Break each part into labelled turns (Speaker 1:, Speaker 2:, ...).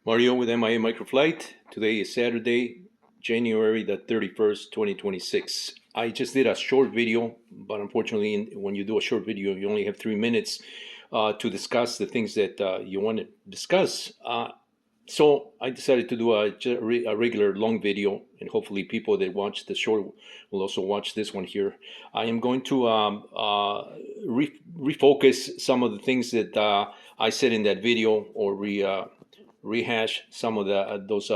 Speaker 1: Mario with MIA Microflight. Today is Saturday, January the 31st, 2026. I just did a short video, but unfortunately, when you do a short video, you only have 3 minutes to discuss the things that you want to discuss. So I decided to do a regular long video, and hopefully, people that watch the short will also watch this one here. I am going to refocus some of the things that I said in that video, or rehash some of those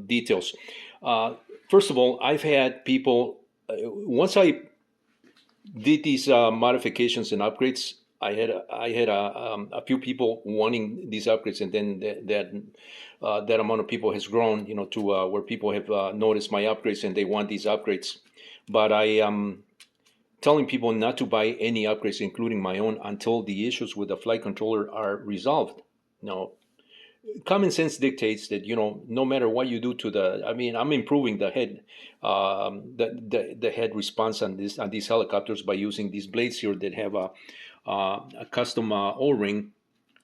Speaker 1: details. Uh, First of all, I've had people once I did these modifications and upgrades. I had a few people wanting these upgrades, and then that amount of people has grown, to where people have noticed my upgrades and they want these upgrades. But I am telling people not to buy any upgrades, including my own, until the issues with the flight controller are resolved. Now, common sense dictates that no matter what you do to the, I mean, I'm improving the head, the head response on these helicopters by using these blades here that have a custom O-ring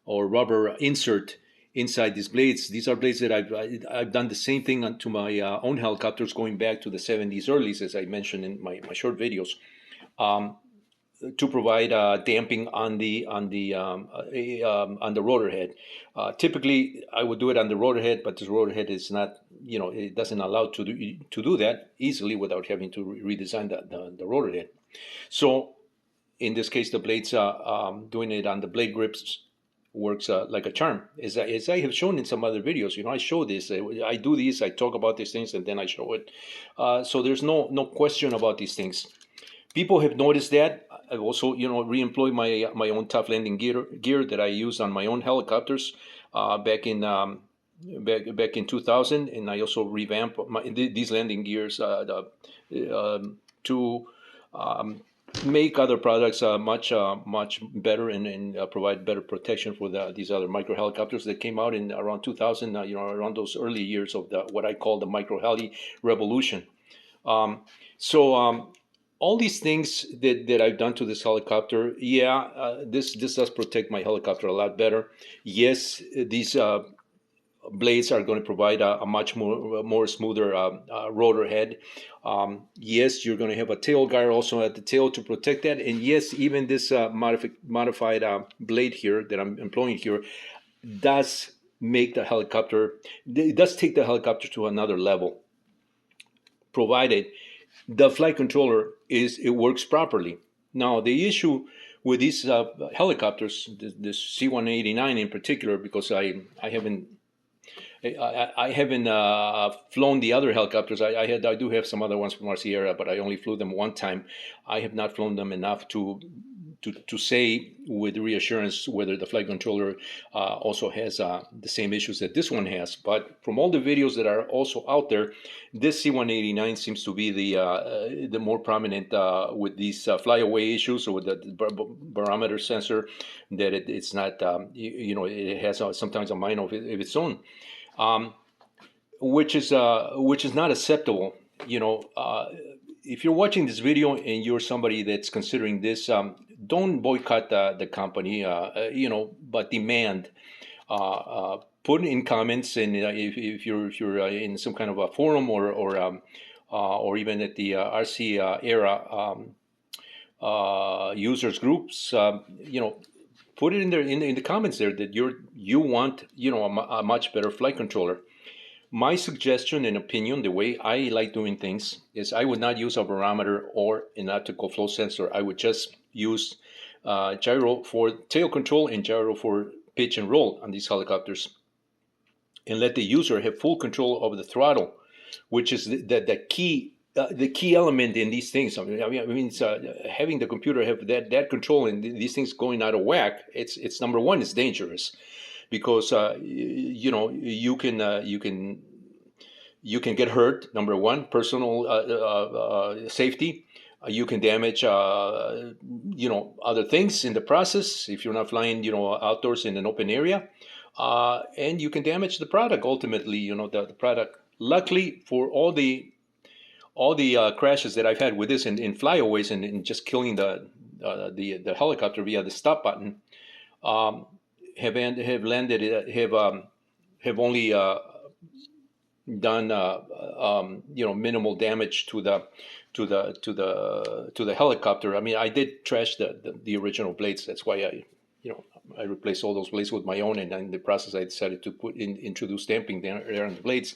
Speaker 1: or rubber insert inside these blades. These are blades that I've done the same thing to my own helicopters going back to the 70s early, as I mentioned in my short videos. To provide damping on the rotor head. Typically, I would do it on the rotor head, but this rotor head is not, it doesn't allow to do that easily without having to redesign the rotor head. So in this case, the blades doing it on the blade grips works like a charm. As I have shown in some other videos, I show this. I do this. I talk about these things, and then I show it. So there's no question about these things. People have noticed that. I've also, re-employed my own tough landing gear that I use on my own helicopters back in 2000, and I also revamped these landing gears to make other products much better and provide better protection for these other micro helicopters that came out in around 2000. Around those early years of what I call the micro heli revolution. So all these things that I've done to this helicopter, this does protect my helicopter a lot better. Yes, these blades are going to provide a much more smoother rotor head. Yes, you're going to have a tail guard also at the tail to protect that. And yes, even this modified blade here that I'm employing here does make the helicopter, it does take the helicopter to another level, provided the flight controller it works properly. Now, the issue with these helicopters, the C-189 in particular, because I haven't flown the other helicopters. I do have some other ones from Sierra, but I only flew them one time. I have not flown them enough to say with reassurance whether the flight controller also has the same issues that this one has. But from all the videos that are also out there, this C-189 seems to be the more prominent with these flyaway issues, or with the barometer sensor, that it's not, it has sometimes a mind of its own. Which is not acceptable. If you're watching this video and you're somebody that's considering this, don't boycott the company, but demand. Put in comments, and if you're in some kind of a forum or even at the RC era users groups, put it in the comments there that you want a much better flight controller. My suggestion and opinion, the way I like doing things, is I would not use a barometer or an optical flow sensor. I would just use gyro for tail control and gyro for pitch and roll on these helicopters, and let the user have full control over the throttle, which is the key element in these things. I mean, it's, having the computer have that control and these things going out of whack. It's number one. It's dangerous, because you can get hurt. Number one, personal safety. You can damage other things in the process if you're not flying outdoors in an open area, and you can damage the product ultimately. The product. Luckily, for all the crashes that I've had with this in flyaways and just killing the helicopter via the stop button, have landed have have only done minimal damage to the helicopter. I mean, I did trash the original blades. That's why I replaced all those blades with my own, and in the process I decided to introduce damping there on the blades.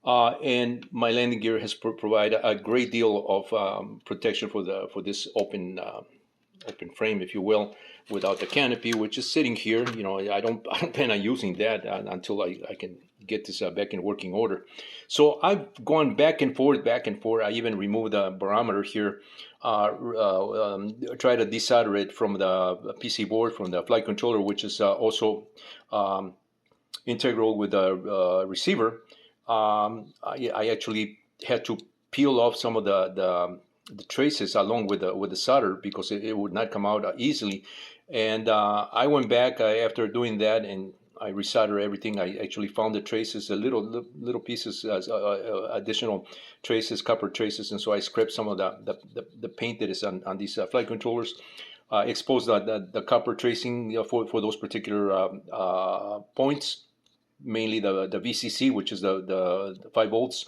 Speaker 1: And my landing gear has provided a great deal of protection for this open frame, if you will, without the canopy, which is sitting here. I don't plan on using that until I can get this back in working order. So I've gone back and forth. I even removed the barometer here, try to desolder it from the PC board, from the flight controller, which is also integral with the receiver. I actually had to peel off some of the traces along with the solder because it would not come out easily. And I went back after doing that, and I resoldered everything. I actually found the traces, little pieces, additional traces, copper traces, and so I scraped some of the paint that is on these flight controllers, exposed the copper tracing for those particular points, mainly the VCC, which is the 5 volts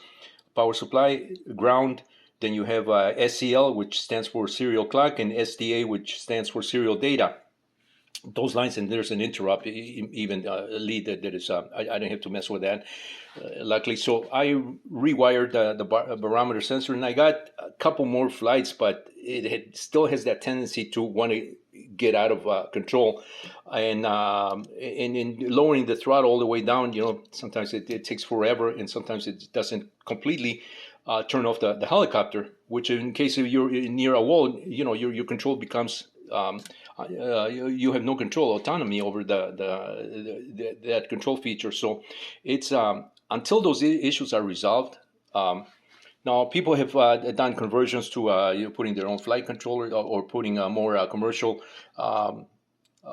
Speaker 1: power supply, ground. Then you have SCL, which stands for serial clock, and SDA, which stands for serial data. Those lines, and there's an interrupt, even a lead that is, I didn't have to mess with that, luckily. So I rewired the barometer sensor, and I got a couple more flights, but still has that tendency to want to get out of control. And in lowering the throttle all the way down, sometimes it takes forever, and sometimes it doesn't completely turn off the helicopter, which in case you're near a wall, your control becomes you have no control, autonomy over that control feature. So it's until those issues are resolved. Now people have done conversions to putting their own flight controller or putting more commercial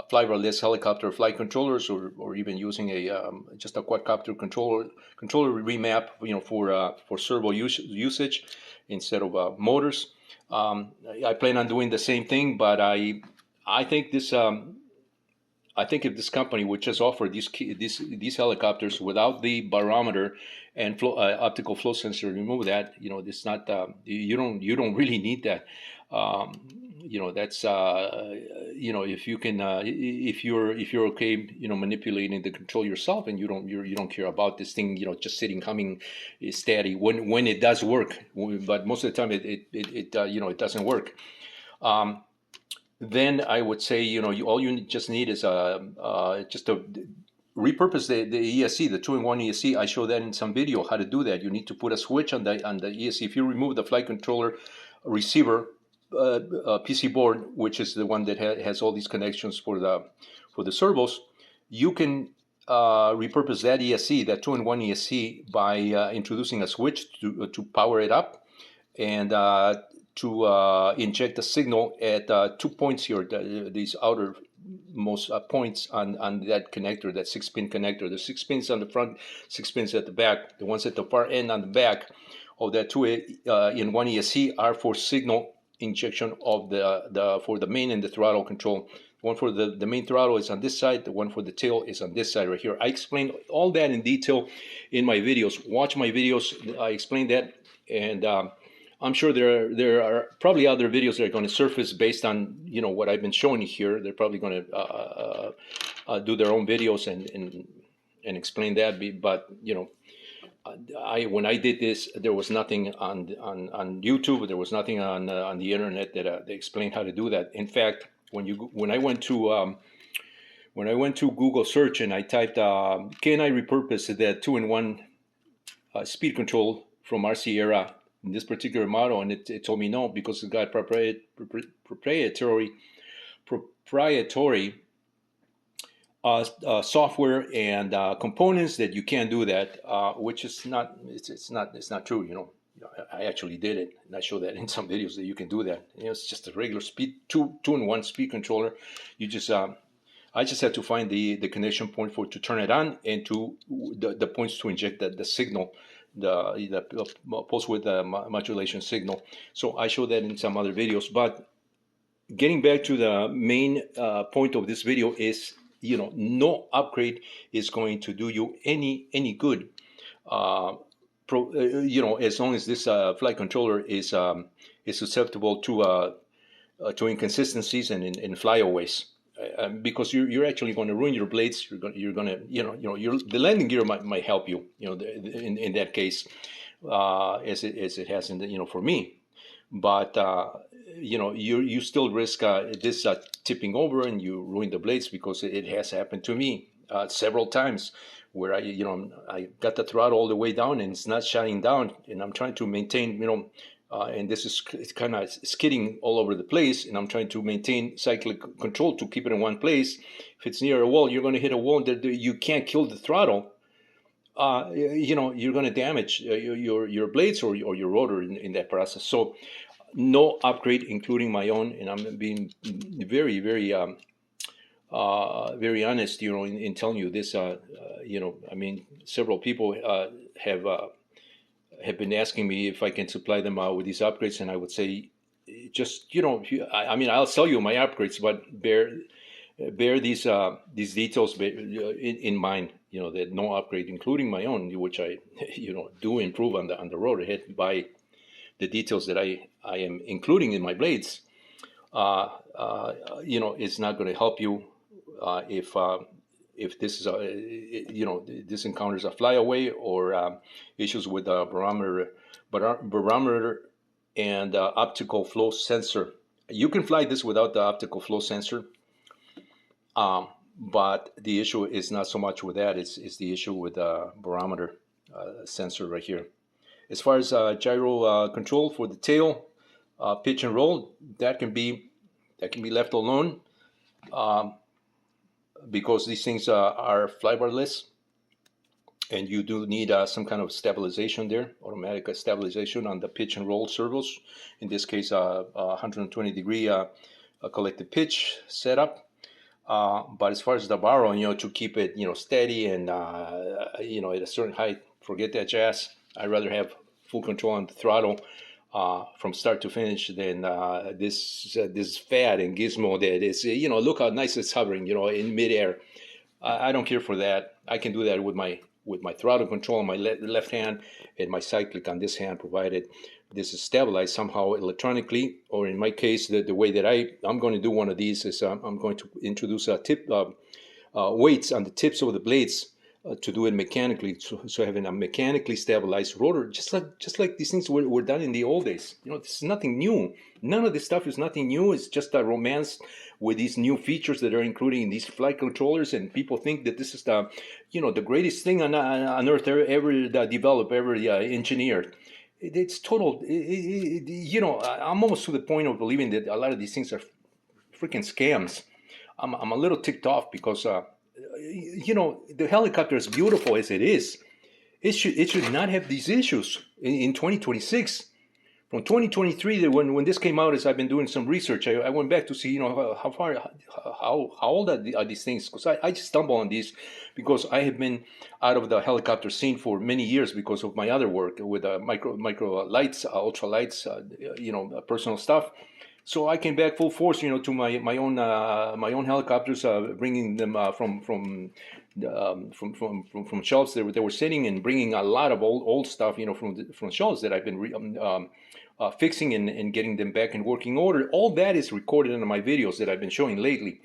Speaker 1: flybarless helicopter flight controllers, or even using just a quadcopter controller remap, for servo usage instead of motors. I plan on doing the same thing, but I think this. I think if this company would just offer these helicopters without the barometer and optical flow sensor, remove that. It's not. You don't really need that. That's if you can, if you're okay, manipulating the control yourself, and you don't care about this thing, just sitting, humming, steady when it does work. But most of the time it doesn't work. Then I would say, all you just need is just to repurpose the ESC, the 2-in-1 ESC. I show that in some video how to do that. You need to put a switch on the ESC. If you remove the flight controller receiver PC board, which is the one that has all these connections for the servos, you can repurpose that ESC, that 2-in-1 ESC, by introducing a switch to power it up, and to inject a signal at 2 points here, these outermost points on that connector, that 6-pin connector. The 6 pins on the front, 6 pins at the back. The ones at the far end on the back of that 2-in-1 ESC are for signal injection of for the main and the throttle control. The one for the main throttle is on this side. The one for the tail is on this side right here. I explained all that in detail in my videos. Watch my videos. I explained that, and I'm sure there are probably other videos that are going to surface based on what I've been showing you here. They're probably going to do their own videos and explain that. But when I did this, there was nothing on YouTube. There was nothing on the internet that explained how to do that. In fact, when I went to Google search and I typed, "Can I repurpose the 2-in-1 speed control from RC era in this particular model?" And it told me no, because it got proprietary software and components that you can't do that, which is not. It's not true. I actually did it, and I show that in some videos that you can do that. It's just a regular speed 2-in-1 speed controller. You just I just had to find the connection point to turn it on, and to the points to inject the signal, the pulse width modulation signal. So I show that in some other videos. But getting back to the main point of this video is no upgrade is going to do you any good. Uh, as long as this flight controller is susceptible to inconsistencies and flyaways. Because you're actually going to ruin your blades. You're going to the landing gear might help you. In that case, as it has in for me, but you still risk this tipping over and you ruin the blades, because it has happened to me several times where I got the throttle all the way down and it's not shutting down, and I'm trying to maintain and this is it's kind of skidding all over the place, and I'm trying to maintain cyclic control to keep it in one place. If it's near a wall, you're going to hit a wall that you can't kill the throttle. You're going to damage your blades or your rotor in that process. So no upgrade, including my own, and I'm being very, very, very honest, in telling you this. Several people have been asking me if I can supply them with these upgrades, and I would say, just I'll sell you my upgrades, but bear these details in mind. That no upgrade, including my own, which I do improve on the rotor head by the details that I am including in my blades. It's not going to help you if this is this encounters a flyaway or issues with the barometer and optical flow sensor. You can fly this without the optical flow sensor, but the issue is not so much with that. It's the issue with the barometer sensor right here. As far as gyro control for the tail, pitch and roll, that can be left alone, because these things are flybarless, and you do need some kind of stabilization there, automatic stabilization on the pitch and roll servos. In this case, 120 degree collective pitch setup. But as far as the barrel, to keep it, steady and at a certain height, forget that jazz. I'd rather have full control on the throttle from start to finish than this fad and gizmo that is, look how nice it's hovering, in midair. I don't care for that. I can do that with my throttle control on my left hand and my cyclic on this hand, provided this is stabilized somehow electronically, or in my case, the way that I'm going to do one of these is I'm going to introduce weights on the tips of the blades to do it mechanically, so having a mechanically stabilized rotor, just like these things were done in the old days. This is nothing new. None of this stuff is nothing new. It's just a romance with these new features that are included in these flight controllers, and people think that this is the greatest thing on earth ever developed, ever engineered. It's total. I'm almost to the point of believing that a lot of these things are freaking scams. I'm a little ticked off because the helicopter, as beautiful as it is, it should not have these issues in 2026. From 2023, when this came out, as I've been doing some research, I went back to see how old are these things, because I just stumbled on these because I have been out of the helicopter scene for many years because of my other work with micro lights, ultra lights, personal stuff. So I came back full force, to my own helicopters, bringing them from shelves that they were sitting, and bringing a lot of old stuff, from shelves that I've been fixing and getting them back in working order. All that is recorded in my videos that I've been showing lately.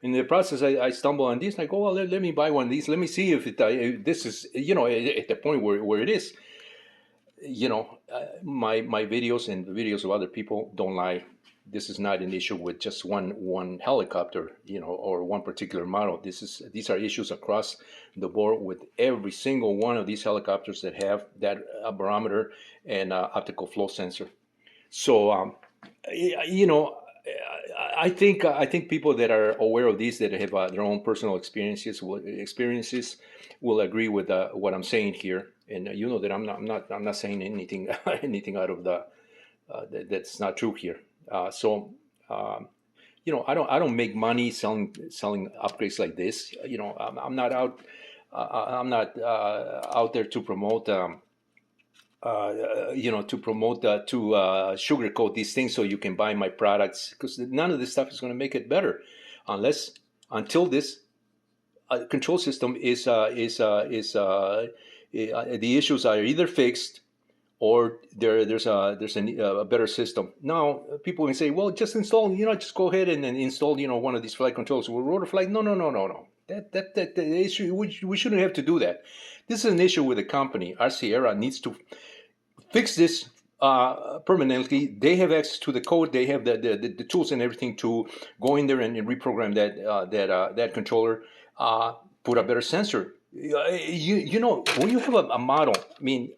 Speaker 1: In the process, I stumble on these. And I go, well, let me buy one of these. Let me see if this is at the point where it is. My videos and the videos of other people don't lie. This is not an issue with just one helicopter, or one particular model. These are issues across the board with every single one of these helicopters that have that barometer and optical flow sensor. So, I think people that are aware of these, that have their own personal experiences will agree with what I'm saying here. And that I'm not saying anything out of that's not true here. I don't make money selling upgrades like this. I'm not out there to promote to sugarcoat these things so you can buy my products, because none of this stuff is going to make it better until this control system the issues are either fixed or there's a better system. Now people can say, well, just install, just go ahead and install, one of these flight controls. Well, rotor flight, no, no, no, no, no. That the issue, we shouldn't have to do that. This is an issue with the company. Our Sierra needs to fix this permanently. They have access to the code. They have the tools and everything to go in there and reprogram that controller. Put a better sensor. When you have a model, I mean,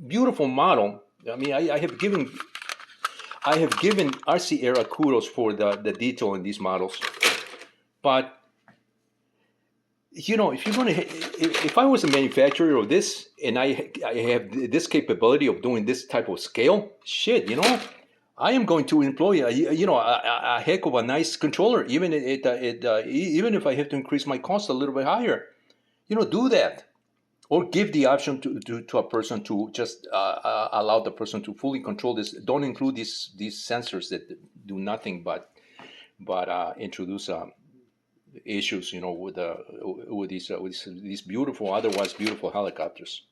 Speaker 1: beautiful model. I mean, I have given RC Era kudos for the detail in these models, but if you're going to, if I was a manufacturer of this and I have this capability of doing this type of scale, shit, I am going to employ a heck of a nice controller, even even if I have to increase my cost a little bit higher, do that, or give the option to a person to just allow the person to fully control this. Don't include these sensors that do nothing but introduce issues, with these beautiful, otherwise beautiful helicopters.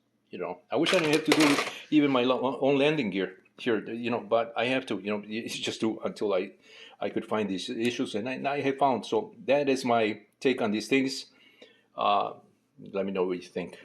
Speaker 1: I wish I didn't have to do even my own landing gear here, but I have to, it's just until I could find these issues, and I have found. So that is my take on these things. Let me know what you think.